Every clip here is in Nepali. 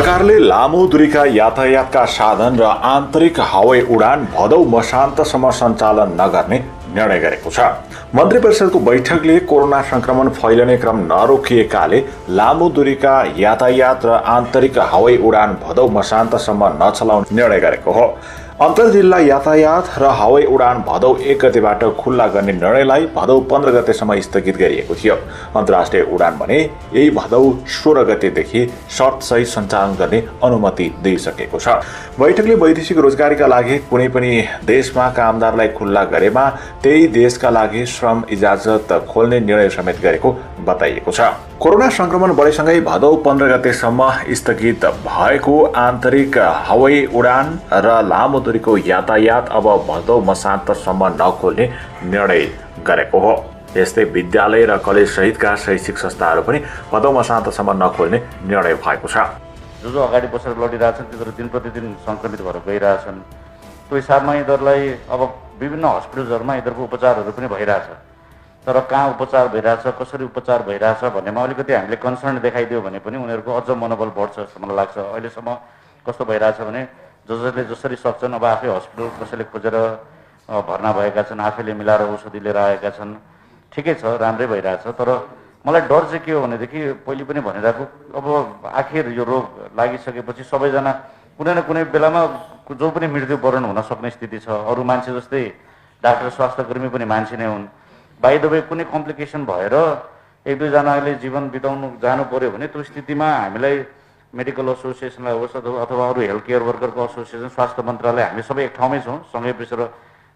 सरकारले लामो दूरीका यातायातका साधन र आन्तरिक हवाई उडान भदौ मसान्तसम्म सञ्चालन नगर्ने निर्णय गरेको छ। मन्त्री परिषदको बैठकले कोरोना संक्रमण फैलने क्रम नरोकिएकाले लामो दूरीका यातायात र आन्तरिक हवाई उडान भदौ मसान्तसम्म नचलाउने निर्णय गरेको हो। अन्तर्जिल्ला यातायात र हवाई उडान भदौ 1 गतेबाट खुल्ला गर्ने निर्णयलाई भदौ 15 गतेसम्म स्थगित गरिएको थियो। अन्तर्राष्ट्रिय उडान भने यही भदौ 16 गतेदेखि शर्तसहित सञ्चालन गर्ने अनुमति दिइसकेको छ। बैठकले वैदेशिक रोजगारीका लागि कुनै पनि देशमा कामदारलाई खुल्ला गरेमा त्यही देशका लागि श्रम इजाजत खोल्ने निर्णय समेत गरेको बताइएको छ। कोरोना संक्रमण बढेसँगै भदौ 15 गतेसम्म स्थगित भएको आन्तरिक हवाई उडान र लामो दूरीको यातायात अब भदौ मसान्तसम्म नखोल्ने निर्णय गरेको हो। यस्तै विद्यालय र कलेज सहितका शैक्षिक संस्थाहरू पनि भदौ मसान्तसम्म नखोल्ने निर्णय भएको छ। जो अगाडि बसेर लडिरहेछन् तिनीहरू दिन प्रतिदिन संक्रमित भएर गइरहेछन्। त्यो हिसाबमा यिनीहरूलाई अब विभिन्न हस्पिटल्सहरूमा यिनीहरूको उपचारहरू पनि भइरहेछ। तर कहाँ उपचार भइरहेछ, कसरी उपचार भइरहेछ भन्नेमा अलिकति हामीले कन्सर्न देखाइदियो भने पनि उनीहरूको अझ मनोबल बढ्छ जस्तो मलाई लाग्छ। अहिलेसम्म कस्तो भइरहेछ भने जसले जसरी सक्छन् अब आफै हस्पिटल कसैले खोजेर भर्ना भएका छन्, आफैले मिलाएर औषधि लिएर आएका छन्। ठिकै छ, राम्रै भइरहेछ। तर मलाई डर चाहिँ के हो भनेदेखि पहिले पनि भनिरहेको अब आखिर यो रोग लागिसकेपछि सबैजना कुनै न कुनै बेलामा जो पनि मृत्युवरण हुन सक्ने स्थिति छ। अरू मान्छे जस्तै डाक्टर स्वास्थ्यकर्मी पनि मान्छे नै हुन्। बाइ द वे कुनै कम्प्लिकेसन भएर एक दुईजनाले जीवन बिताउनु जानु पर्यो भने त्यो स्थितिमा हामीलाई मेडिकल एसोसिएसनलाई होस् अथवा अरू हेल्थ केयर वर्करको एसोसिएसन, स्वास्थ्य मन्त्रालय, हामी सबै एक ठाउँमै छौँ, सँगै बसेर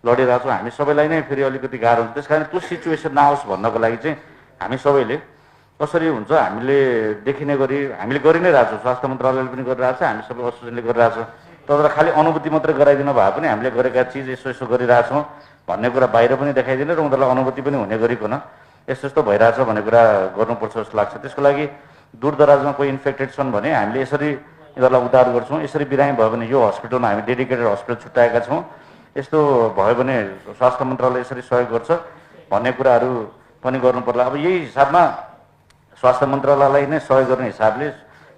लडिरहेछौँ। हामी सबैलाई नै फेरि अलिकति गाह्रो हुन्छ। त्यस कारण त्यो सिचुएसन नआओस् भन्नको लागि चाहिँ हामी सबैले कसरी हुन्छ हामीले देखिने गरी हामीले गरि नै रहेछौँ। स्वास्थ्य मन्त्रालयले पनि गरिरहेछ, हामी सबै एसोसिएसनले गरिरहेछ। तर खालि अनुभूति मात्रै गराइदिनु भए पनि हामीले गरेका चिज यसो यसो गरिरहेछौँ भन्ने कुरा बाहिर पनि देखाइदिने र उनीहरूलाई अनुभूति पनि हुने गरिकन यस्तो यस्तो भइरहेछ भन्ने कुरा गर्नुपर्छ जस्तो लाग्छ। त्यसको लागि दूरदराजमा कोही इन्फेक्टेड छन् भने हामीले यसरी यिनीहरूलाई उद्धार गर्छौँ। यसरी बिरामी भयो भने यो हस्पिटलमा हामी डेडिकेटेड हस्पिटल छुट्याएका छौँ। यस्तो भयो भने स्वास्थ्य मन्त्रालय यसरी सहयोग गर्छ भन्ने कुराहरू पनि गर्नु पर्ला। अब यही हिसाबमा स्वास्थ्य मन्त्रालयलाई नै सहयोग गर्ने हिसाबले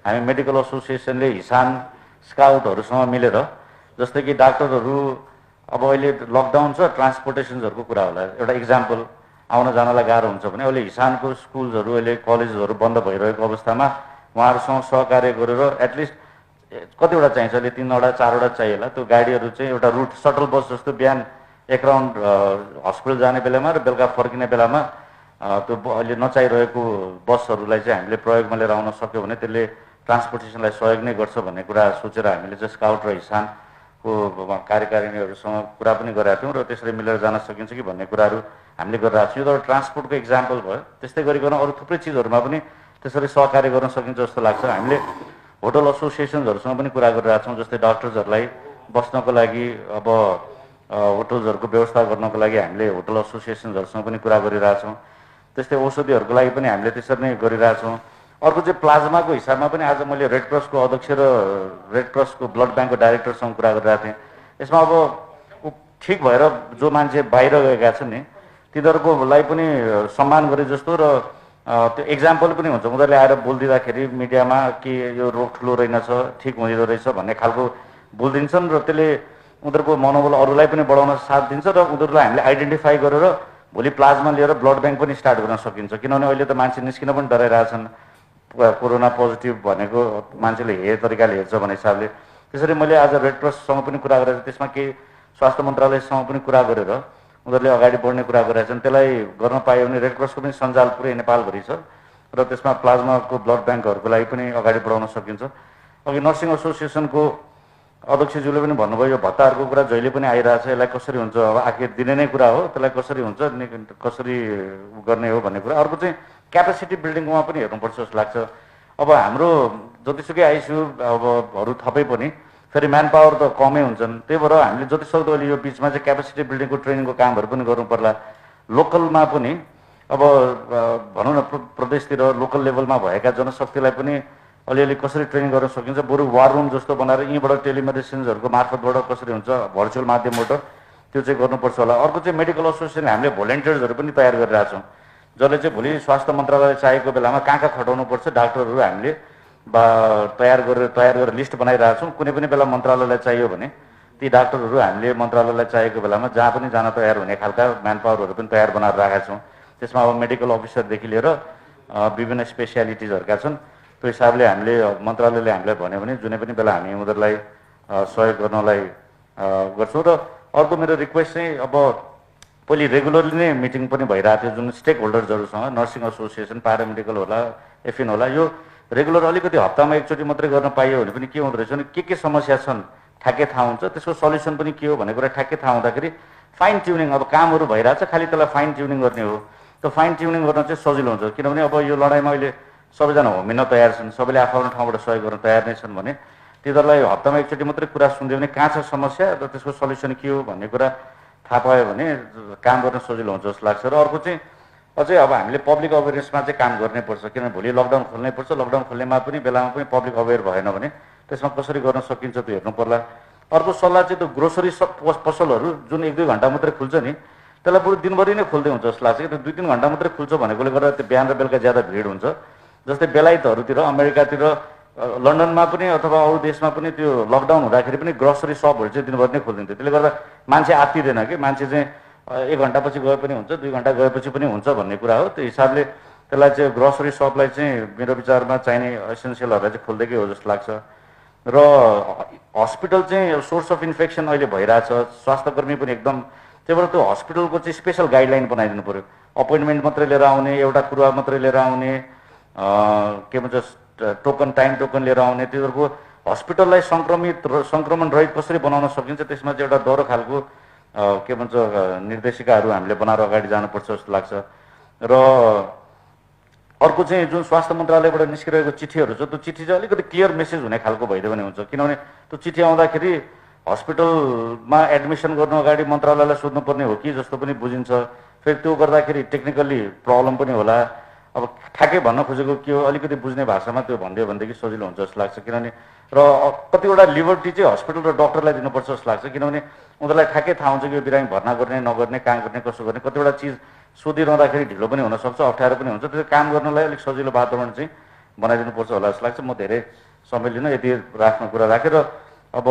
हामी मेडिकल एसोसिएसनले हिसान स्काउटहरूसँग मिलेर, जस्तै कि डाक्टरहरू अब अहिले लकडाउन छ, ट्रान्सपोर्टेसन्सहरूको कुरा होला, एउटा इक्जाम्पल आउन जानलाई गाह्रो हुन्छ भने अहिले हिसानको स्कुल्सहरू अहिले कलेजहरू बन्द भइरहेको अवस्थामा उहाँहरूसँग सहकार्य गरेर एटलिस्ट कतिवटा चाहिन्छ, अहिले 3वटा 4वटा चाहिएला, त्यो गाडीहरू चाहिँ एउटा रुट सटल बस जस्तो बिहान एक राउन्ड हस्पिटल जाने बेलामा र बेलुका फर्किने बेलामा त्यो अहिले नचाहिरहेको बसहरूलाई चाहिँ हामीले प्रयोगमा लिएर आउन सक्यो भने त्यसले ट्रान्सपोर्टेसनलाई सहयोग नै गर्छ भन्ने कुरा सोचेर हामीले चाहिँ स्काउट र हिसानको कार्यकारिणीहरूसँग कुरा पनि गरेका थियौँ र त्यसरी मिलेर जान सकिन्छ कि भन्ने कुराहरू हामीले गरिरहेको छौँ। यो त ट्रान्सपोर्टको इक्जाम्पल भयो। त्यस्तै गरिकन अरू थुप्रै चिजहरूमा पनि त्यसरी सहकार्य गर्न सकिन्छ जस्तो लाग्छ। हामीले होटल एसोसिएसन्सहरूसँग पनि कुरा गरिरहेछौँ। जस्तै डक्टर्सहरूलाई बस्नको लागि अब होटल्सहरूको व्यवस्था गर्नको लागि हामीले होटल एसोसिएसन्सहरूसँग पनि कुरा गरिरहेछौँ। त्यस्तै औषधिहरूको लागि पनि हामीले त्यसरी नै गरिरहेछौँ। अर्को चाहिँ प्लाज्माको हिसाबमा पनि आज मैले रेड क्रसको अध्यक्ष र रेड क्रसको ब्लड ब्याङ्कको डाइरेक्टरसँग कुरा गरिरहेको थिएँ। यसमा अब ठिक भएर जो मान्छे बाहिर गएका छन् नि तिनीहरूकोलाई पनि सम्मान गरे जस्तो र त्यो एक्जाम्पल पनि हुन्छ। उनीहरूले आएर बोलिदिँदाखेरि मिडियामा कि यो रोग ठुलो रहेनछ, ठिक हुँदो रहेछ भन्ने खालको बोलिदिन्छन् र त्यसले उनीहरूको मनोबल अरूलाई पनि बढाउन साथ दिन्छ र उनीहरूलाई हामीले आइडेन्टिफाई गरेर भोलि प्लाज्मा लिएर ब्लड ब्याङ्क पनि स्टार्ट गर्न सकिन्छ। किनभने अहिले त मान्छे निस्किन पनि डराइरहेछन्, कोरोना पोजिटिभ भनेको मान्छेले तरिकाले हेर्छ भन्ने हिसाबले। त्यसरी मैले आज रेड क्रससँग पनि कुरा गरेर त्यसमा केही स्वास्थ्य मन्त्रालयसँग पनि कुरा गरेर उनीहरूले अगाडि बढ्ने कुरा गरेका छन्। त्यसलाई गर्न पायो भने रेड क्रसको पनि सञ्जाल पुरै नेपालभरि छ र त्यसमा प्लाज्माको ब्लड ब्याङ्कहरूको लागि पनि अगाडि बढाउन सकिन्छ। अघि नर्सिङ एसोसिएसनको अध्यक्षज्यूले पनि भन्नुभयो यो भत्ताहरूको कुरा जहिले पनि आइरहेछ, यसलाई कसरी हुन्छ, अब आखिर दिने नै कुरा हो, त्यसलाई कसरी हुन्छ, कसरी गर्ने हो भन्ने कुरा। अर्को चाहिँ क्यापेसिटी बिल्डिङमा पनि हेर्नुपर्छ जस्तो लाग्छ। अब हाम्रो जतिसुकै आइसियु अबहरू थपे पनि फेरि म्यान पावर त कमै हुन्छन्। त्यही भएर हामीले जति सक्दो अहिले यो बिचमा चाहिँ क्यापेसिटी बिल्डिङको ट्रेनिङको कामहरू पनि गर्नु पर्ला। लोकलमा पनि अब भनौँ न प्रदेशतिर लोकल लेभलमा भएका जनशक्तिलाई पनि अलिअलि कसरी ट्रेनिङ गर्न सकिन्छ, बरु वार रुम जस्तो बनाएर यहीँबाट टेलिमेडिसिन्सहरूको मार्फतबाट कसरी हुन्छ भर्चुअल माध्यमबाट त्यो चाहिँ गर्नुपर्छ होला। अर्को चाहिँ मेडिकल एसोसिएसन हामीले भोलिन्टियर्सहरू पनि तयार गरिरहेछौँ, जसले चाहिँ भोलि स्वास्थ्य मन्त्रालयले चाहेको बेलामा कहाँ कहाँ खटाउनुपर्छ डाक्टरहरू हामीले तयार गरेर लिस्ट बनाइरहेको छौँ। कुनै पनि बेला मन्त्रालयलाई चाहियो भने ती डाक्टरहरू हामीले मन्त्रालयलाई चाहिएको बेलामा जहाँ पनि जान तयार हुने खालका म्यान पावरहरू पनि तयार बनाएर राखेका छौँ। त्यसमा अब मेडिकल अफिसरदेखि लिएर विभिन्न स्पेसियालिटिजहरूका छन्। त्यो हिसाबले हामीले मन्त्रालयले हामीलाई भन्यो भने जुनै पनि बेला हामी उनीहरूलाई सहयोग गर्नलाई गर्छौँ। र अर्को मेरो रिक्वेस्ट चाहिँ अब पहिले रेगुलरली नै मिटिङ पनि भइरहेको थियो जुन स्टेक होल्डर्सहरूसँग, नर्सिङ एसोसिएसन, प्यारामेडिकल होला, एफएन होला, यो रेगुलर अलिकति हप्तामा एकचोटि मात्रै गर्न पाइयो भने पनि के हुँदो रहेछ भने के समस्या छन् ठ्याक्कै थाहा हुन्छ, त्यसको सल्युसन पनि के हो भन्ने कुरा ठ्याक्कै थाहा हुँदाखेरि फाइन ट्युनिङ, अब कामहरू भइरहेछ खालि त्यसलाई फाइन ट्युनिङ गर्ने हो। त्यो फाइन ट्युनिङ गर्न चाहिँ सजिलो हुन्छ, किनभने अब यो लडाइँमा अहिले सबैजना होमिन तयार छन्, सबैले आफ्नो ठाउँबाट सहयोग गर्न तयार नै छन् भने तिनीहरूलाई हप्तामा एकचोटि मात्रै कुरा सुनिदियो भने कहाँ छ समस्या र त्यसको सल्युसन के हो भन्ने कुरा थाहा पायो भने काम गर्न सजिलो हुन्छ जस्तो लाग्छ। र अर्को चाहिँ अझै अब हामीले पब्लिक अवेरनेसमा चाहिँ काम गर्नैपर्छ, किनभने भोलि लकडाउन खोल्नै पर्छ। लकडाउन खोल्नेमा पनि बेलामा पनि पब्लिक अवेर भएन भने त्यसमा कसरी गर्न सकिन्छ त्यो हेर्नु पर्ला। अर्को सल्लाह चाहिँ त्यो ग्रोसरी पसलहरू जुन 1-2 घन्टा मात्रै खुल्छ नि त्यसलाई बरु दिनभरि नै खोल्दै हुन्छ जस्तो लाग्छ कि त्यो 2-3 घन्टा मात्रै खुल्छ भनेकोले गर्दा त्यो बिहान र बेलुका ज्यादा भिड हुन्छ। जस्तै बेलायतहरूतिर, अमेरिकातिर, लन्डनमा पनि अथवा अरू देशमा पनि त्यो लकडाउन हुँदाखेरि पनि ग्रोसरी सपहरू चाहिँ दिनभरि नै खोलिदिन्थ्यो। त्यसले गर्दा मान्छे आत्तिदैन कि, मान्छे चाहिँ 1 घन्टापछि गए पनि हुन्छ, 2 घन्टा गएपछि पनि हुन्छ भन्ने कुरा हो। त्यो हिसाबले त्यसलाई चाहिँ ग्रोसरी सपलाई चाहिँ मेरो विचारमा चाहिने एसेन्सियलहरूलाई चाहिँ खोलिदिएकै हो जस्तो लाग्छ। र हस्पिटल चाहिँ सोर्स अफ इन्फेक्सन अहिले भइरहेछ, स्वास्थ्यकर्मी पनि एकदम, त्यही भएर त्यो हस्पिटलको चाहिँ स्पेसल गाइडलाइन बनाइदिनु पऱ्यो। अपोइन्टमेन्ट मात्रै लिएर आउने, एउटा कुरा मात्रै लिएर आउने, के भन्छ टोकन, टाइम टोकन लिएर आउने, तिनीहरूको हस्पिटललाई सङ्क्रमण रहित कसरी बनाउन सकिन्छ त्यसमा चाहिँ एउटा डह्रो खालको के भन्छ निर्देशिकाहरू हामीले बनाएर अगाडि जानुपर्छ जस्तो लाग्छ। र अर्को चाहिँ जुन स्वास्थ्य मन्त्रालयबाट निस्किरहेको चिठीहरू छ त्यो चिठी चाहिँ अलिकति क्लियर मेसेज हुने खालको भइदियो भने हुन्छ, किनभने त्यो चिठी आउँदाखेरि हस्पिटलमा एडमिसन गर्नु अगाडि मन्त्रालयलाई सोध्नुपर्ने हो कि जस्तो पनि बुझिन्छ। फेरि त्यो गर्दाखेरि टेक्निकल्ली प्रब्लम पनि होला। अब ठ्याक्कै भन्न खोजेको के हो अलिकति बुझ्ने भाषामा त्यो भनिदियो भनेदेखि सजिलो हुन्छ जस्तो लाग्छ। किनभने र कतिवटा लिबर्टी चाहिँ हस्पिटल र डक्टरलाई दिनुपर्छ जस्तो लाग्छ, किनभने उनीहरूलाई ठ्याक्कै थाहा हुन्छ कि यो बिरामी भर्ना गर्ने नगर्ने, कहाँ गर्ने, कसो गर्ने, कतिवटा चिज सोधिरहँदाखेरि ढिलो पनि हुनसक्छ, अप्ठ्यारो पनि हुन्छ। त्यो काम गर्नलाई अलिक सजिलो वातावरण चाहिँ बनाइदिनुपर्छ होला जस्तो लाग्छ। म धेरै समय लिन यति राख्ने कुरा राखेर अब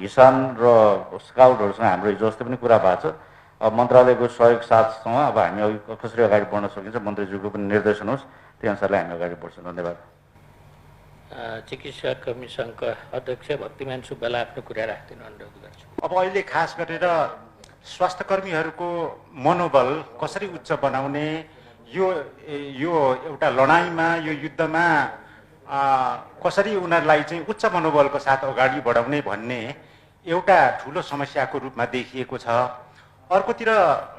हिसान र स्काउटहरूसँग हाम्रो हिजो अस्ति पनि कुरा भएको छ। अब मन्त्रालयको सहयोग साथसँग अब हामी कसरी अगाडि बढ्न सकिन्छ, मन्त्रीज्यूको पनि निर्देशन होस्, त्यही अनुसारले हामी अगाडि बढ्छौँ। धन्यवाद। चिकित्सा कर्मी सङ्घका अध्यक्ष भक्तिमान सुब्बालाई आफ्नो कुरा राख्दिन अनुरोध गर्छु। अब अहिले खास गरेर स्वास्थ्यकर्मीहरूको मनोबल कसरी उच्च बनाउने, यो एउटा लडाइँमा, यो युद्धमा कसरी उनीहरूलाई चाहिँ उच्च मनोबलको साथ अगाडि बढाउने भन्ने एउटा ठुलो समस्याको रूपमा देखिएको छ। अर्कोतिर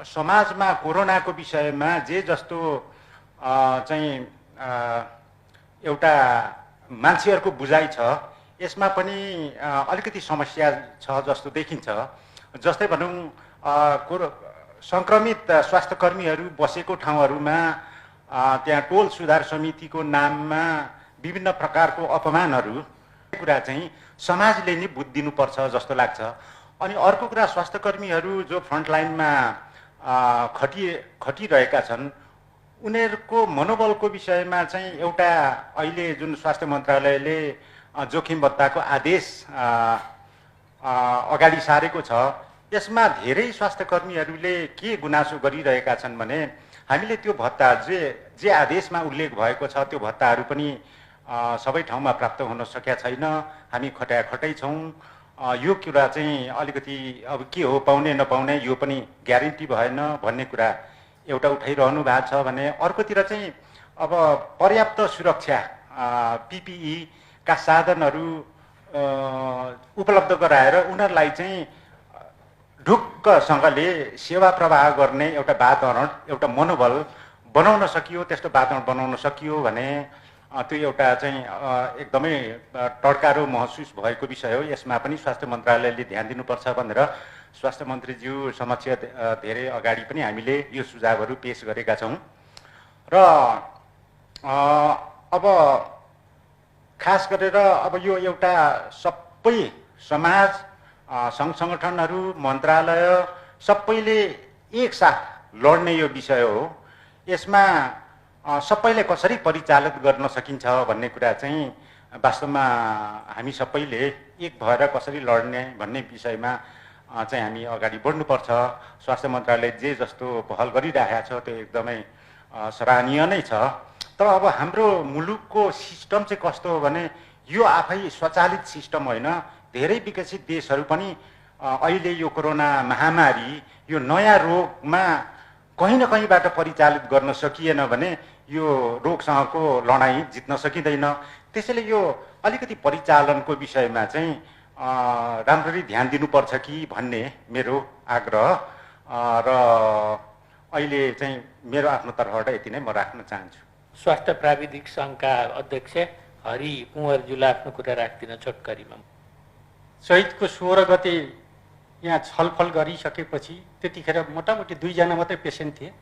समाजमा कोरोनाको विषयमा जे जस्तो चाहिँ एउटा मान्छेहरूको बुझाइ छ, यसमा पनि अलिकति समस्या छ जस्तो देखिन्छ। जस्तै भनौँ सङ्क्रमित स्वास्थ्यकर्मीहरू बसेको ठाउँहरूमा त्यहाँ टोल सुधार समितिको नाममा विभिन्न प्रकारको अपमानहरू कुरा चाहिँ समाजले नै बुझिदिनुपर्छ जस्तो लाग्छ। अनि अर्को कुरा स्वास्थ्यकर्मीहरू जो फ्रन्टलाइनमा खटिरहेका छन् उनीहरूको मनोबलको विषयमा चाहिँ एउटा अहिले जुन स्वास्थ्य मन्त्रालयले जोखिम भत्ताको आदेश अगाडि सारेको छ, यसमा धेरै स्वास्थ्यकर्मीहरूले के गुनासो गरिरहेका छन् भने हामीले त्यो भत्ता जे आदेशमा उल्लेख भएको छ त्यो भत्ताहरू पनि सबै ठाउँमा प्राप्त हुन सकेका छैन, हामी खटाखटै छौँ। यो कुरा चाहिँ अलिकति अब के हो, पाउने नपाउने यो पनि ग्यारेन्टी भएन भन्ने कुरा एउटा उठाइरहनु भएको छ भने अर्कोतिर चाहिँ अब पर्याप्त सुरक्षा PPE का साधनहरू उपलब्ध गराएर उनीहरूलाई चाहिँ ढुक्कसँगले सेवा प्रवाह गर्ने एउटा वातावरण, एउटा मनोबल बनाउन सकियो, त्यस्तो वातावरण बनाउन सकियो भने त्यो एउटा चाहिँ एकदमै टड्कारो महसुस भएको विषय हो। यसमा पनि स्वास्थ्य मन्त्रालयले ध्यान दिनुपर्छ भनेर स्वास्थ्य मन्त्रीज्यू समक्ष धेरै अगाडि पनि हामीले यो सुझावहरू पेश गरेका छौँ। र अब खास गरेर अब यो एउटा सबै समाज, सङ्घ सङ्गठनहरू, मन्त्रालय सबैले एकसाथ लड्ने यो विषय हो। यसमा सबैले कसरी परिचालित गर्न सकिन्छ भन्ने कुरा चाहिँ वास्तवमा हामी सबैले एक भएर कसरी लड्ने भन्ने विषयमा चाहिँ हामी अगाडि बढ्नुपर्छ। स्वास्थ्य मन्त्रालय जे जस्तो पहल गरिरहेको छ त्यो एकदमै सराहनीय नै छ। तर अब हाम्रो मुलुकको सिस्टम चाहिँ कस्तो हो भने यो आफै स्वचालित सिस्टम होइन। धेरै विकसित देशहरू पनि अहिले यो कोरोना महामारी यो नयाँ रोगमा कहीँ न कहीँबाट परिचालित गर्न सकिएन भने यो रोगसँगको लडाइँ जित्न सकिँदैन। त्यसैले यो अलिकति परिचालनको विषयमा चाहिँ राम्ररी ध्यान दिनुपर्छ कि भन्ने मेरो आग्रह र अहिले चाहिँ मेरो आफ्नो तर्फबाट यति नै म राख्न चाहन्छु। स्वास्थ्य प्राविधिक सङ्घका अध्यक्ष हरि कुँवरज्यूले आफ्नो कुरा राख्दिन छोटकरीमा। चैतको 16 गते यहाँ छलफल गरिसकेपछि त्यतिखेर मोटामोटी 2 जना मात्रै पेसेन्ट थिए।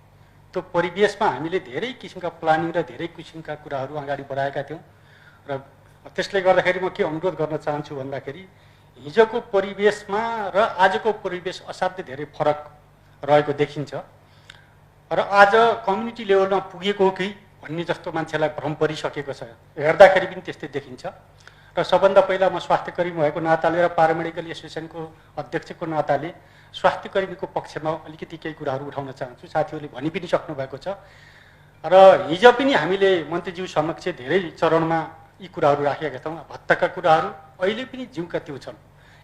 त्यो परिवेशमा हामीले धेरै किसिमका प्लानिङ र धेरै किसिमका कुराहरू अगाडि बढाएका थियौँ र त्यसले गर्दाखेरि म के अनुरोध गर्न चाहन्छु भन्दाखेरि हिजोको परिवेशमा र आजको परिवेश असाध्यै धेरै फरक रहेको देखिन्छ र आज कम्युनिटी लेभलमा पुगेको हो कि भन्ने जस्तो मान्छेलाई भ्रम परिसकेको छ। हेर्दाखेरि पनि त्यस्तै देखिन्छ र सबभन्दा पहिला म स्वास्थ्यकर्मी भएको नाताले र पारामेडिकल एसोसिएसनको अध्यक्षको नाताले स्वास्थ्यकर्मीको पक्षमा अलिकति केही कुराहरू उठाउन चाहन्छु। साथीहरूले भनि पनि सक्नु भएको छ र हिजो पनि हामीले मन्त्रीज्यू समक्ष धेरै चरणमा यी कुराहरू राखेका छौँ। भत्ताका कुराहरू अहिले पनि जिउका त्यो छन्।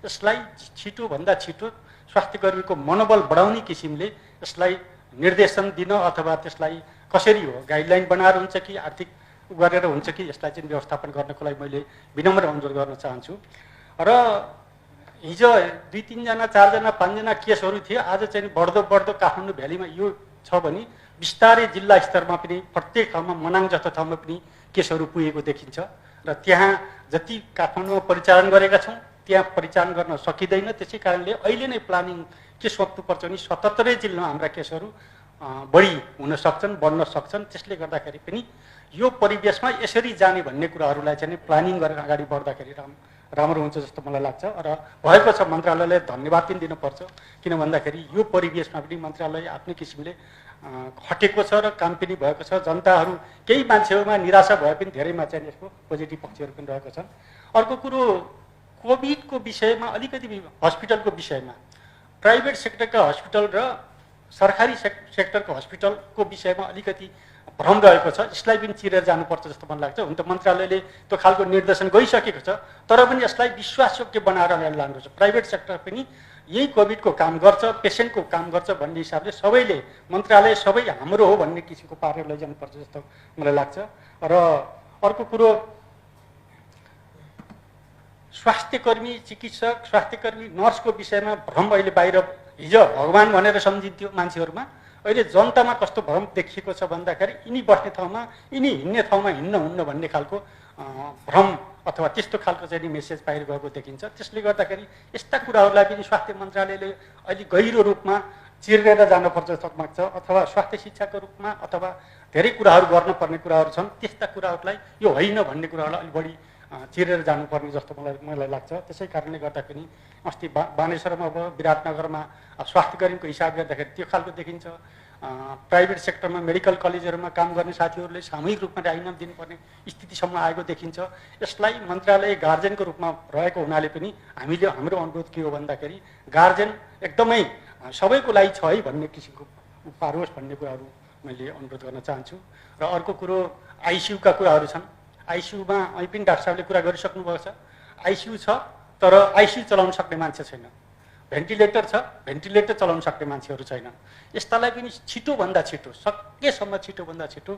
यसलाई छिटोभन्दा छिटो स्वास्थ्यकर्मीको मनोबल बढाउने किसिमले यसलाई निर्देशन दिन अथवा त्यसलाई कसरी हो गाइडलाइन बनाएर हुन्छ कि आर्थिक गरेर हुन्छ कि यसलाई चाहिँ व्यवस्थापन गर्नको लागि मैले विनम्र अनुरोध गर्न चाहन्छु। र हिजो 2-3 जना 4 जना 5 जना केसहरू थिए। आज चाहिँ बढ्दो काठमाडौँ भ्यालीमा यो छ भने बिस्तारै जिल्ला स्तरमा पनि प्रत्येक ठाउँमा मनाङ जस्तो ठाउँमा पनि केसहरू पुगेको देखिन्छ र त्यहाँ जति काठमाडौँमा परिचालन गरेका छौँ त्यहाँ परिचालन गर्न सकिँदैन। त्यसै कारणले अहिले नै प्लानिङ के सोच्नुपर्छ भने 77 जिल्लामा हाम्रा केसहरू बढी हुन सक्छन्, बढ्न सक्छन्। त्यसले गर्दाखेरि पनि यो परिवेशमा यसरी जाने भन्ने कुराहरूलाई चाहिँ प्लानिङ गरेर अगाडि बढ्दाखेरि राम्रो हुन्छ जस्तो मलाई लाग्छ र भएको छ। मन्त्रालयले धन्यवाद पनि दिनुपर्छ किन भन्दाखेरि यो परिवेशमा पनि मन्त्रालय आफ्नै किसिमले खटेको छ र काम पनि भएको छ। जनताहरू केही मान्छेहरूमा निराशा भए पनि धेरैमा चाहिँ यसको पोजिटिभ पक्षहरू पनि रहेको छन्। अर्को कुरो कोभिडको विषयमा अलिकति हस्पिटलको विषयमा प्राइभेट सेक्टरका हस्पिटल र सरकारी सेक्टरको हस्पिटलको विषयमा अलिकति भ्रम रहेको छ। यसलाई पनि चिरेर जानुपर्छ जस्तो मलाई लाग्छ। हुन त मन्त्रालयले त्यो खालको निर्देशन गइसकेको छ तर पनि यसलाई विश्वासयोग्य बनाएर अगाडि लानुपर्छ। प्राइभेट सेक्टर पनि यही कोभिडको काम गर्छ, पेसेन्टको काम गर्छ भन्ने हिसाबले सबैले मन्त्रालय सबै हाम्रो हो भन्ने किसिमको पारेर लैजानुपर्छ जस्तो मलाई लाग्छ। र अर्को कुरो स्वास्थ्यकर्मी चिकित्सक स्वास्थ्यकर्मी नर्सको विषयमा भ्रम अहिले बाहिर हिजो भगवान् भनेर सम्झिन्थ्यो मान्छेहरूमा। अहिले जनतामा कस्तो भ्रम देखिएको छ भन्दाखेरि यिनी बस्ने ठाउँमा यिनी हिँड्ने ठाउँमा हिँड्न हुन्न भन्ने खालको भ्रम अथवा त्यस्तो खालको चाहिँ मेसेज बाहिर गएको देखिन्छ। त्यसले गर्दाखेरि यस्ता कुराहरूलाई पनि स्वास्थ्य मन्त्रालयले अहिले गहिरो रूपमा चिरेर जानुपर्छ जस्तो लाग्छ अथवा स्वास्थ्य शिक्षाको रूपमा अथवा धेरै कुराहरू गर्नुपर्ने कुराहरू छन्। त्यस्ता कुराहरूलाई यो होइन भन्ने कुराहरूलाई अलि बढी चिरेर जानुपर्ने जस्तो मलाई लाग्छ। त्यसै कारणले गर्दा पनि अस्ति बानेश्वरमा अब विराटनगरमा स्वास्थ्यकर्मीको हिसाब गर्दाखेरि त्यो खालको देखिन्छ। प्राइभेट सेक्टरमा मेडिकल कलेजहरूमा काम गर्ने साथीहरूले सामूहिक रूपमा राजीनामा दिनुपर्ने स्थितिसम्म आएको देखिन्छ। यसलाई मन्त्रालय गार्जेनको रूपमा रहेको हुनाले पनि हाम्रो अनुरोध के हो भन्दाखेरि गार्जेन एकदमै सबैको लागि छ है भन्ने किसिमको पारोस् भन्ने कुराहरू मैले अनुरोध गर्न चाहन्छु। र अर्को कुरो आइसियुका कुराहरू छन्। आइसियुमा अहिले पनि डाक्टर साहबले कुरा गरिसक्नु भएको छ। आइसियु छ तर आइसियु चलाउन सक्ने मान्छे छैन। भेन्टिलेटर छ, भेन्टिलेटर चलाउन सक्ने मान्छेहरू छैनन्। यस्तालाई पनि छिटोभन्दा छिटो सकेसम्म छिटोभन्दा छिटो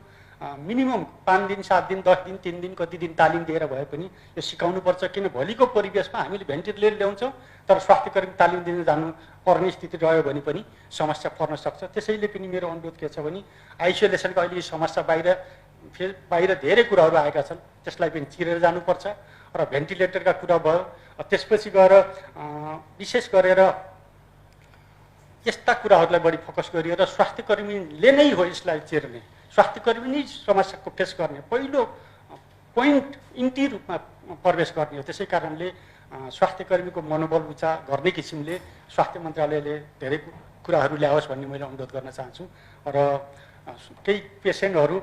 मिनिमम 5 दिन 7 दिन 10 दिन 3 दिन कति दिन तालिम दिएर भए पनि यो सिकाउनुपर्छ। किन भोलिको परिवेशमा हामीले भेन्टिलेटर ल्याउँछौँ तर स्वास्थ्यकर्मी तालिम दिन जानु पर्ने स्थिति रह्यो भने पनि समस्या पर्न सक्छ। त्यसैले पनि मेरो अनुरोध के छ भने आइसोलेसनको अहिले समस्या बाहिर धेरै कुराहरू आएका छन्। त्यसलाई पनि चिरेर जानुपर्छ र भेन्टिलेटरका कुरा भयो। त्यसपछि गएर विशेष गरेर यस्ता कुराहरूलाई बढी फोकस गरिएर स्वास्थ्यकर्मीले नै हो यसलाई चिर्ने, स्वास्थ्यकर्मी नै समस्याको फेस गर्ने पहिलो पोइन्ट इन्टी रूपमा प्रवेश गर्ने हो। त्यसै कारणले स्वास्थ्यकर्मीको मनोबल उच्च गर्ने किसिमले स्वास्थ्य मन्त्रालयले धेरै कुराहरू ल्याओस् भन्ने मैले अनुरोध गर्न चाहन्छु। र केही पेसेन्टहरू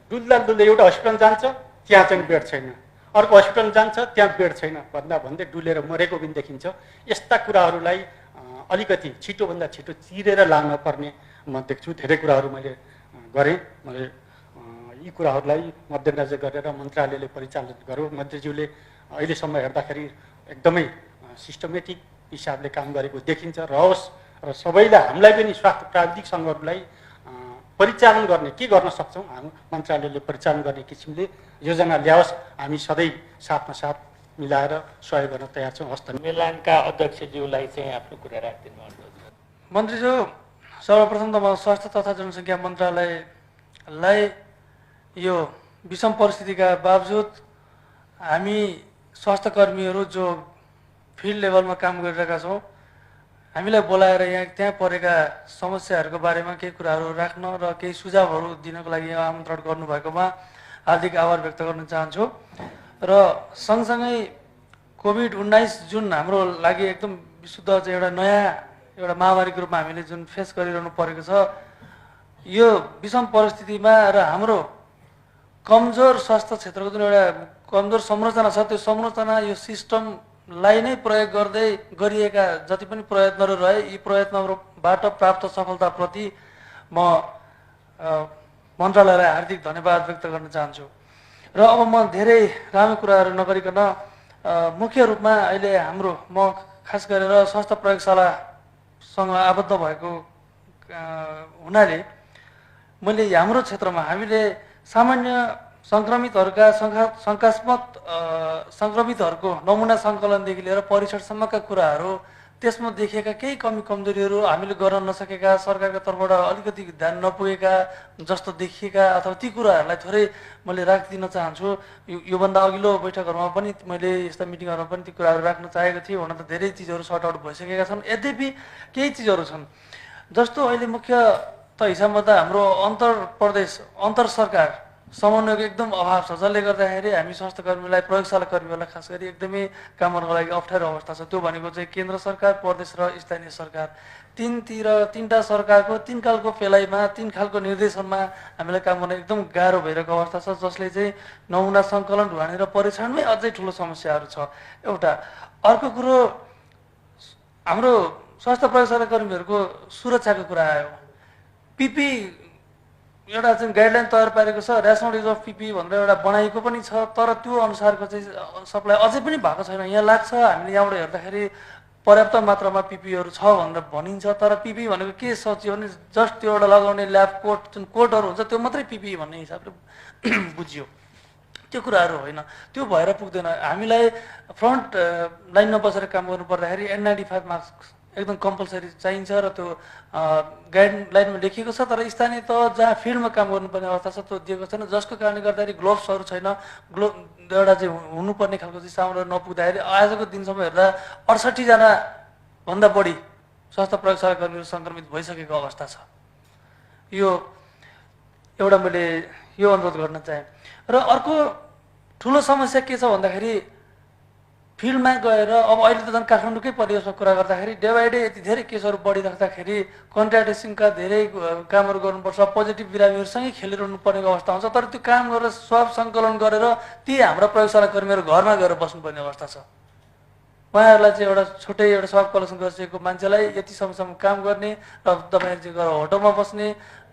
डुल्दा एउटा हस्पिटल जान्छ त्यहाँ चाहिँ बेड छैन, अर्को हस्पिटल जान्छ त्यहाँ बेड छैन भन्दै डुलेर मरेको पनि देखिन्छ। यस्ता कुराहरूलाई अलिकति छिटोभन्दा छिटो चिरेर लान पर्ने म देख्छु। धेरै कुराहरू मैले गरेँ। मैले यी कुराहरूलाई मध्यनजर गरेर मन्त्रालयले परिचालन गर्यो। मन्त्रीज्यूले अहिलेसम्म हेर्दाखेरि एकदमै सिस्टमेटिक हिसाबले काम गरेको देखिन्छ। रहोस् र सबैलाई हामीलाई पनि स्वास्थ्य प्राविधिक सङ्घहरूलाई परिचालन गर्ने के गर्न सक्छौँ हामी मन्त्रालयले परिचालन गर्ने किसिमले योजना ल्याओस्। हामी सधैँ साथमा साथ मिलाएर सहयोग गर्न तयार छौँ। हस्त सम्मेलनका अध्यक्षज्यूलाई चाहिँ आफ्नो कुरा राखिदिनु अनुरोध गर्छु। मन्त्रीज्यू, सर्वप्रथम त म स्वास्थ्य तथा जनसङ्ख्या मन्त्रालयलाई यो विषम परिस्थितिका बावजुद हामी स्वास्थ्य कर्मीहरू जो फिल्ड लेभलमा काम गरिरहेका छौँ, हामीलाई बोलाएर त्यहाँ परेका समस्याहरूको बारेमा केही कुराहरू राख्न र केही सुझावहरू दिनको लागि आमन्त्रण गर्नुभएकोमा हार्दिक आभार व्यक्त गर्न चाहन्छु। र सँगसँगै कोभिड-19 जुन हाम्रो लागि एकदम विशुद्ध चाहिँ एउटा नयाँ एउटा महामारीको रूपमा हामीले जुन फेस गरिरहनु परेको छ, यो विषम परिस्थितिमा र हाम्रो कमजोर स्वास्थ्य क्षेत्रको जुन एउटा कमजोर संरचना छ, त्यो संरचना यो सिस्टमलाई नै प्रयोग गर्दै गरिएका जति पनि प्रयत्नहरू रहे, यी प्रयत्नहरूबाट प्राप्त सफलताप्रति म मन्त्रालयलाई हार्दिक धन्यवाद व्यक्त गर्न चाहन्छु। र अब म धेरै राम्रो कुराहरू नगरिकन मुख्य रूपमा अहिले म खास गरेर स्वास्थ्य प्रयोगशालासँग आबद्ध भएको हुनाले मैले हाम्रो क्षेत्रमा हामीले सामान्य सङ्क्रमितहरूका शङ्कास्पद सङ्क्रमितहरूको नमुना सङ्कलनदेखि लिएर परीक्षणसम्मका कुराहरू, त्यसमा देखिएका केही कमी कमजोरीहरू, हामीले गर्न नसकेका, सरकारका तर्फबाट अलिकति ध्यान नपुगेका जस्तो देखिएका अथवा ती कुराहरूलाई थोरै मैले राखिदिन चाहन्छु। योभन्दा अघिल्लो बैठकहरूमा पनि मैले यस्ता मिटिङहरूमा पनि ती कुराहरू राख्न चाहेको थिएँ। हुन त धेरै चिजहरू सर्ट आउट भइसकेका छन्, यद्यपि केही चिजहरू छन् जस्तो अहिले मुख्य त हिसाबमा त हाम्रो अन्तर सरकार समन्वयको एकदम अभाव छ, जसले गर्दाखेरि हामी स्वास्थ्य कर्मीलाई, प्रयोगशाला कर्मीहरूलाई खास गरी एकदमै काम गर्नको लागि अप्ठ्यारो अवस्था छ। त्यो भनेको चाहिँ केन्द्र सरकार, प्रदेश र स्थानीय सरकार, तिनवटा सरकारको तिन खालको पेलाइमा, तिन खालको निर्देशनमा हामीलाई काम गर्न एकदम गाह्रो भइरहेको अवस्था छ, जसले चाहिँ नमुना सङ्कलन, ढुवानी र परीक्षणमै अझै ठुलो समस्याहरू छ। एउटा अर्को कुरो, हाम्रो स्वास्थ्य प्रयोगशाला कर्मीहरूको सुरक्षाको कुरा आयो। पिपी एउटा चाहिँ गाइडलाइन तयार पारेको छ, ऱ्यासनल युज अफ पिपी भनेर एउटा बनाएको पनि छ, तर त्यो अनुसारको चाहिँ सप्लाई अझै पनि भएको छैन। यहाँ लाग्छ हामीले यहाँबाट हेर्दाखेरि पर्याप्त मात्रामा पिपीहरू छ भनेर भनिन्छ, तर पिपी भनेको के सोच्यो भने जस्ट त्यो एउटा लगाउने ल्याब कोट, जुन कोटहरू हुन्छ त्यो मात्रै पिपी भन्ने हिसाबले बुझियो। त्यो कुराहरू होइन, त्यो भएर पुग्दैन। हामीलाई फ्रन्ट लाइनमा बसेर काम गर्नु पर्दाखेरि N95 मास्क एकदम कम्पलसरी चाहिन्छ र त्यो गाइडलाइनमा लेखिएको छ, तर स्थानीय त जहाँ फिल्डमा काम गर्नुपर्ने अवस्था छ त्यो दिएको छैन, जसको कारणले गर्दाखेरि ग्लोभ्सहरू छैन। एउटा चाहिँ हुनुपर्ने खालको चाहिँ सामानहरू नपुग्दाखेरि आजको दिनसम्म हेर्दा 68 जना भन्दा बढी स्वास्थ्य प्रयोगशाला कर्मीहरू सङ्क्रमित भइसकेको अवस्था छ। यो एउटा मैले यो अनुरोध गर्न चाहेँ। र अर्को ठुलो समस्या के छ भन्दाखेरि फिल्डमा गएर अब अहिले त झन् काठमाडौँकै परिवेशमा कुरा गर्दाखेरि डे बाई डे यति धेरै केसहरू बढिराख्दाखेरि कन्ट्याक्ट ट्रेसिङका धेरै कामहरू गर्नुपर्छ, पोजिटिभ बिरामीहरूसँगै खेलिरहनु पर्ने अवस्था हुन्छ। तर त्यो काम गरेर स्वाब सङ्कलन गरेर ती हाम्रा प्रयोगशाला कर्मीहरू घरमा गएर बस्नुपर्ने अवस्था छ। उहाँहरूलाई चाहिँ एउटा छुट्टै एउटा स्वाब कलेक्सन गरिसकेको मान्छेलाई यति समयसम्म काम गर्ने र तपाईँहरू चाहिँ गएर होटलमा बस्ने,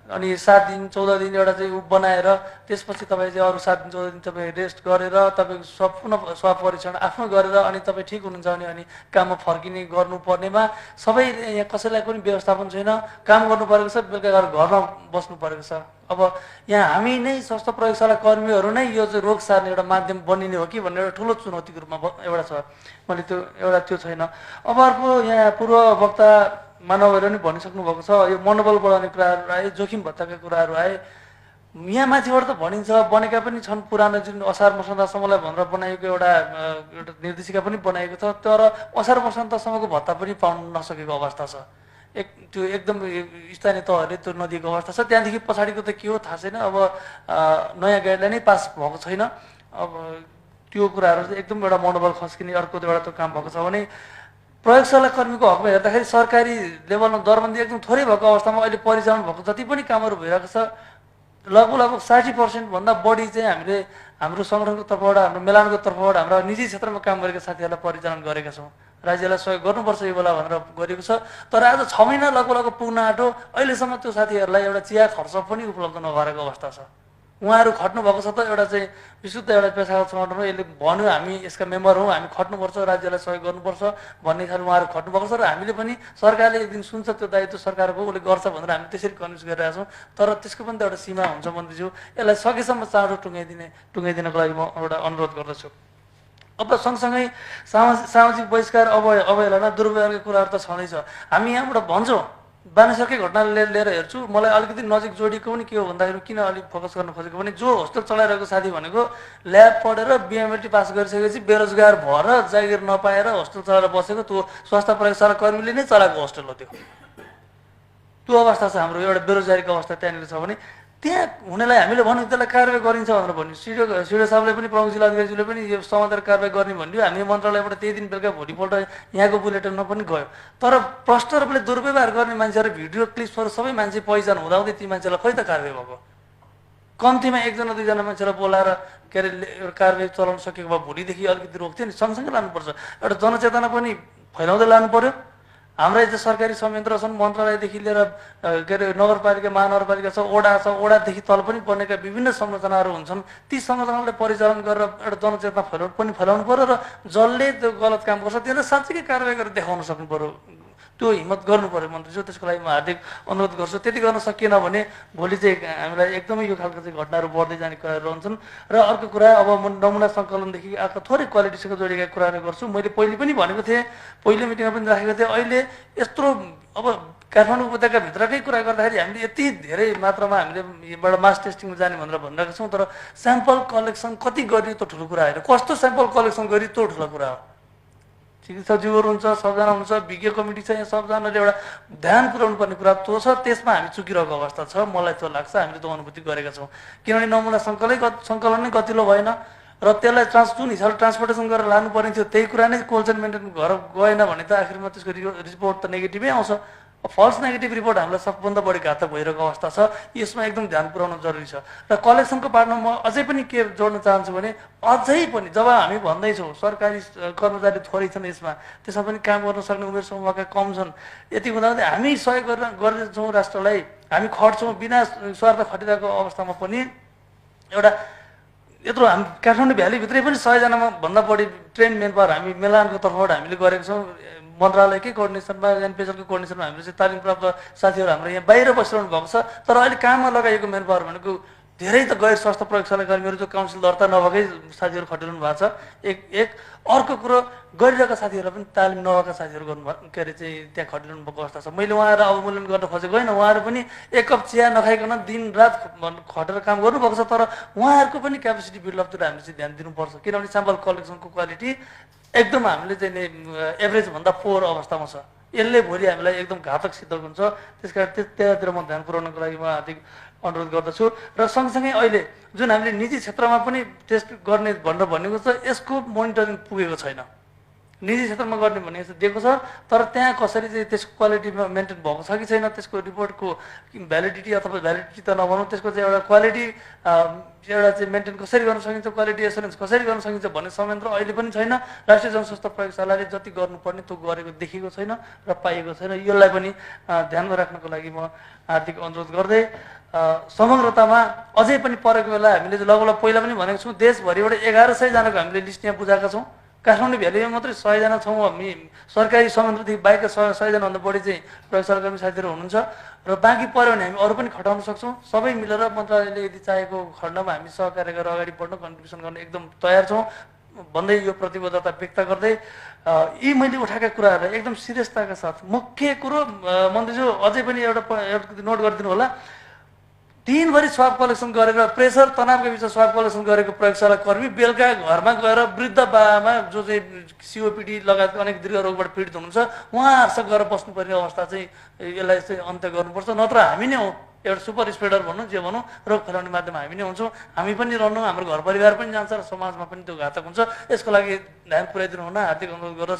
अनि 7 दिन 14 दिन एउटा चाहिँ बनाएर त्यसपछि तपाईँ चाहिँ अरू 7 दिन 14 दिन तपाईँ रेस्ट गरेर तपाईँ पुनः स्वाब परीक्षण आफ्नो गरेर अनि तपाईँ ठिक हुनुहुन्छ भने अनि काममा फर्किने गर्नुपर्नेमा सबै यहाँ कसैलाई पनि व्यवस्थापन छैन। काम गर्नु परेको छ, बेलुका गएर घरमा बस्नु परेको छ। अब यहाँ हामी नै स्वास्थ्य प्रयोगशाला कर्मीहरू नै यो चाहिँ रोग सार्ने एउटा माध्यम बनिने हो कि भन्ने एउटा ठुलो चुनौतीको रूपमा एउटा छ। मैले त्यो छैन। अब अर्को यहाँ पूर्व वक्ता मानवहरूले पनि भनिसक्नु भएको छ, यो मनोबल बढाउने कुराहरू आए, जोखिम भत्ताका कुराहरू आए। यहाँ माथिबाट त भनिन्छ, बनेका पनि छन्, पुरानो जुन असार मसान्तसम्मलाई भनेर बनाएको एउटा निर्देशिका पनि बनाएको छ, तर असार मसान्तसम्मको भत्ता पनि पाउन नसकेको अवस्था छ। त्यो एकदम स्थानीय तहहरूले त्यो नदिएको अवस्था छ। त्यहाँदेखि पछाडिको त के हो थाहा छैन। अब नयाँ गाइडलाइनै पास भएको छैन। अब त्यो कुराहरू चाहिँ एकदम एउटा मनोबल खस्किने अर्को एउटा त्यो काम भएको छ भने प्रयोगशाला कर्मीको हकमा हेर्दाखेरि सरकारी लेभलमा दरबन्दी एकदम थोरै भएको अवस्थामा अहिले परिचालन भएको जति पनि कामहरू भइरहेको छ लगभग 60% भन्दा बढी चाहिँ हामीले हाम्रो सङ्गठनको तर्फबाट हाम्रो मेलानको तर्फबाट हाम्रा निजी क्षेत्रमा काम गरेका साथीहरूलाई परिचालन गरेका छौँ। राज्यलाई सहयोग गर्नुपर्छ यो बेला भनेर गरेको छ। तर आज 6 महिना लगभग पुग्न आँटो, अहिलेसम्म त्यो साथीहरूलाई एउटा चिया खर्च पनि उपलब्ध नगरेको अवस्था छ। उहाँहरू खट्नु भएको छ त एउटा चाहिँ विशुद्ध एउटा पेसागत सङ्गठन हो, यसले भन्यो हामी यसका मेम्बर हौँ, हामी खट्नुपर्छ, राज्यलाई सहयोग गर्नुपर्छ भन्ने खाले उहाँहरू खट्नु भएको छ र हामीले पनि सरकारले एक दिन सुन्छ त्यो दायित्व सरकारको, उसले गर्छ भनेर हामी त्यसरी कन्भिन्स गरिरहेका छौँ। तर त्यसको पनि त एउटा सीमा हुन्छ मन्त्रीज्यू, यसलाई सकेसम्म चाँडो टुङ्गाइदिनको लागि म एउटा अनुरोध गर्दछु। अब सँगसँगै सामाजिक बहिष्कार अवहेलना दुर्व्यवहारको कुराहरू त छँदैछ। हामी यहाँबाट भन्छौँ बानेश्वरकै घटना लिएर हेर्छु, मलाई अलिकति नजिक जोडिएको पनि के हो भन्दाखेरि किन अलिक फोकस गर्न खोजेको भने जो होस्टेल चलाइरहेको साथी भनेको ल्याब पढेर बिएमएलटी पास गरिसकेपछि बेरोजगार भएर जागिर नपाएर होस्टेल चलाएर बसेको त्यो स्वास्थ्य प्रयोगशाला कर्मीले नै चलाएको होस्टेल हो त्यो अवस्था छ हाम्रो। एउटा बेरोजगारीको अवस्था त्यहाँनिर छ भने त्यहाँ हुनेलाई हामीले भन्यौँ त्यसलाई कारवाही गरिन्छ भनेर भन्यो। सिडिओ साहबले पनि प्रमुख जिल्ला अधिकारीज्यूले पनि यो समाधान कारवाही गर्ने भन्यो। हामी मन्त्रालयबाट त्यही दिन बेलुका भोलिपल्ट यहाँको बुलेटिनमा पनि गयो। तर प्रष्ट रूपले दुर्व्यवहार गर्ने मान्छेहरू भिडियो क्लिप्सहरू सबै मान्छे पहिचान हुँदाहुँदै ती मान्छेलाई खै त कारवाही भएको? कम्तीमा 1 जना 2 जना मान्छेलाई बोलाएर के अरे कारवाही चलाउन सकेको भए भोलिदेखि अलिकति रोक्थ्यो नि। सँगसँगै लानुपर्छ, एउटा जनचेतना पनि फैलाउँदै लानु पर्यो। हाम्रा जो सरकारी संयन्त्र छन्, मन्त्रालयदेखि लिएर के अरे नगरपालिका महानगरपालिका छ, ओडादेखि तल पनि बनेका विभिन्न संरचनाहरू हुन्छन्। ती संरचनालाई परिचालन गरेर एउटा जनचेतना फैलाउनु पर्यो र जसले त्यो गलत काम गर्छ त्यसलाई साँच्चीकै कारवाही गरेर देखाउन सक्नु पर्यो। त्यो हिम्मत गर्नु पर्यो मन्त्रीज्यू, त्यसको लागि म हार्दिक अनुरोध गर्छु। त्यति गर्न सकिएन भने भोलि चाहिँ हामीलाई एकदमै यो खालको चाहिँ घटनाहरू बढ्दै जाने कुराहरू रहन्छन्। र अर्को कुरा, अब म नमुना सङ्कलनदेखि आएको थोरै क्वालिटीसँग जोडिएका कुराहरू गर्छु। मैले पहिले पनि भनेको थिएँ, पहिलो मिटिङमा पनि राखेको थिएँ। अहिले यत्रो अब काठमाडौँ उपत्यकाभित्रकै कुरा गर्दाखेरि हामीले यति धेरै मात्रामा हामीले यहाँबाट मास टेस्टिङमा जाने भनेर भनिरहेका छौँ। तर स्याम्पल कलेक्सन कति गर्ने त ठुलो कुरा होइन, कस्तो स्याम्पल कलेक्सन गरी त्यो ठुलो कुरा हो। चिकित्सकज्यूहरू हुन्छ, सबजना हुन्छ, विज्ञ कमिटी छ, यहाँ सबजनाले एउटा ध्यान पुर्याउनु पर्ने कुरा त्यो छ। त्यसमा हामी चुकिरहेको अवस्था छ, मलाई त्यो लाग्छ। हामीले त्यो अनुभूति गरेका छौँ। किनभने नमुना सङ्कलन नै गतिलो भएन र त्यसलाई जुन हिसाबले ट्रान्सपोर्टेसन गरेर लानु पर्ने थियो त्यही कुरा नै कोल्ड चेन मेन्टेन घर गएन भने त आखिरमा त्यसको रिपोर्ट त नेगेटिभै आउँछ। फल्स नेगेटिभ रिपोर्ट हामीलाई सबभन्दा बढी घातक भइरहेको अवस्था छ। यसमा एकदम ध्यान पुर्याउनु जरुरी छ। र कलेक्सनको पार्टमा म अझै पनि के जोड्न चाहन्छु भने अझै पनि जब हामी भन्दैछौँ सरकारी कर्मचारी थोरै छन् यसमा, त्यसमा पनि काम गर्न सक्ने उमेर समूहका कम छन्, यति हुँदा हामी सहयोग गर्दैछौँ राष्ट्रलाई, हामी खट्छौँ बिना स्वार्थ खटिरहेको अवस्थामा पनि एउटा यत्रो हामी काठमाडौँ भ्यालीभित्रै पनि 100 जनामा भन्दा बढी ट्रेन मेन पावर हामी मेलानको तर्फबाट हामीले गरेको छौँ। मन्त्रालयकै कोअर्डिनेसनमा एनपिएचएलको कोअर्डिनेसनमा हामीले चाहिँ तालिम प्राप्त साथीहरू हाम्रो यहाँ बाहिर बसिरहनु भएको छ। तर अहिले काममा लगाइएको मेन पावर भनेको धेरै त गैर स्वास्थ्य प्रयोगशाला कर्मीहरू जो काउन्सिल दर्ता नभएकै साथीहरू खटिरहनु भएको छ। एक अर्को कुरो गरिरहेका साथीहरूलाई पनि तालिम नभएका साथीहरू गर्नुभयो के अरे चाहिँ त्यहाँ खटिरहनु भएको अवस्था छ। मैले उहाँहरू अवमूल्यन गर्न खोजेको होइन, उहाँहरू पनि 1 कप चिया नखाइकन दिनरात खटेर काम गर्नुभएको छ। तर उहाँहरूको पनि क्यापेसिटी बिल्डअपतिर हामीले चाहिँ ध्यान दिनुपर्छ। किनभने स्याम्पल कलेक्सनको क्वालिटी एकदम हामीले चाहिँ एभरेज भन्दा 4 अवस्थामा छ। यसले भोलि हामीलाई एकदम घातक सिद्ध हुन्छ। त्यसकारण त्यतातिर म ध्यान पुर्याउनको लागि म हार्दिक अनुरोध गर्दछु। र सँगसँगै अहिले जुन हामीले निजी क्षेत्रमा पनि टेस्ट गर्ने भनेर भनेको छ, यसको मोनिटरिङ पुगेको छैन। निजी क्षेत्रमा गर्ने भन्ने दिएको छ, तर त्यहाँ कसरी चाहिँ त्यसको क्वालिटी मेन्टेन भएको छ कि छैन, त्यसको रिपोर्टको भ्यालिडिटी अथवा भ्यालिडिटी त नभनौँ, त्यसको चाहिँ एउटा क्वालिटी एउटा चाहिँ मेन्टेन कसरी गर्न सकिन्छ, क्वालिटी एसुरेन्स कसरी गर्न सकिन्छ भन्ने संयन्त्र अहिले पनि छैन। राष्ट्रिय जनस्वास्थ्य प्रयोगशालाले जति गर्नुपर्ने त्यो गरेको देखेको छैन र पाइएको छैन। यसलाई पनि ध्यानमा राख्नको लागि म हार्दिक अनुरोध गर्दै समग्रतामा अझै पनि परेको बेला हामीले लगभग पहिला पनि भनेको छौँ, देशभरिबाट 1100 जनाको हामीले लिस्ट यहाँ बुझाएका छौँ। काठमाडौँ भ्यालीमा मात्रै 100 जना छौँ। हामी सरकारी संयन्त्रदेखि बाहेकका 100 जनाभन्दा बढी चाहिँ प्रयोगशाला कर्मी साथीहरू हुनुहुन्छ र बाँकी पऱ्यो भने हामी अरू पनि खटाउन सक्छौँ। सबै मिलेर मन्त्रालयले यदि चाहेको खण्डमा हामी सहकार्य गरेर अगाडि बढ्न कन्ट्रिब्युसन गर्न एकदम तयार छौँ भन्दै यो प्रतिबद्धता व्यक्त गर्दै यी मैले उठाएका कुराहरूलाई एकदम सिरियसताका साथ मुख्य कुरो मन्त्रीज्यू अझै पनि एउटा नोट गरिदिनु होला। दिनभरि स्वाब कलेक्सन गरेर प्रेसर तनावको बिचमा स्वाब कलेक्सन गरेको प्रयोगशाला कर्मी बेलुका घरमा गएर वृद्ध बाबामा जो चाहिँ सिओपिडी लगायतको अनेक दीर्घ रोगबाट पीडित हुनुहुन्छ उहाँहरूसँग गएर बस्नुपर्ने अवस्था चाहिँ यसलाई चाहिँ अन्त्य गर्नुपर्छ। नत्र हामी नै हौँ एउटा सुपर स्प्रेडर भनौँ जे भनौँ, रोग फैलाउने माध्यम हामी नै हुन्छौँ। हामी पनि रहनु, हाम्रो घर परिवार पनि जान्छ र समाजमा पनि त्यो घातक हुन्छ। यसको लागि ध्यान पुर्याइदिनु हुन हार्दिक अनुरोध गर्दछु।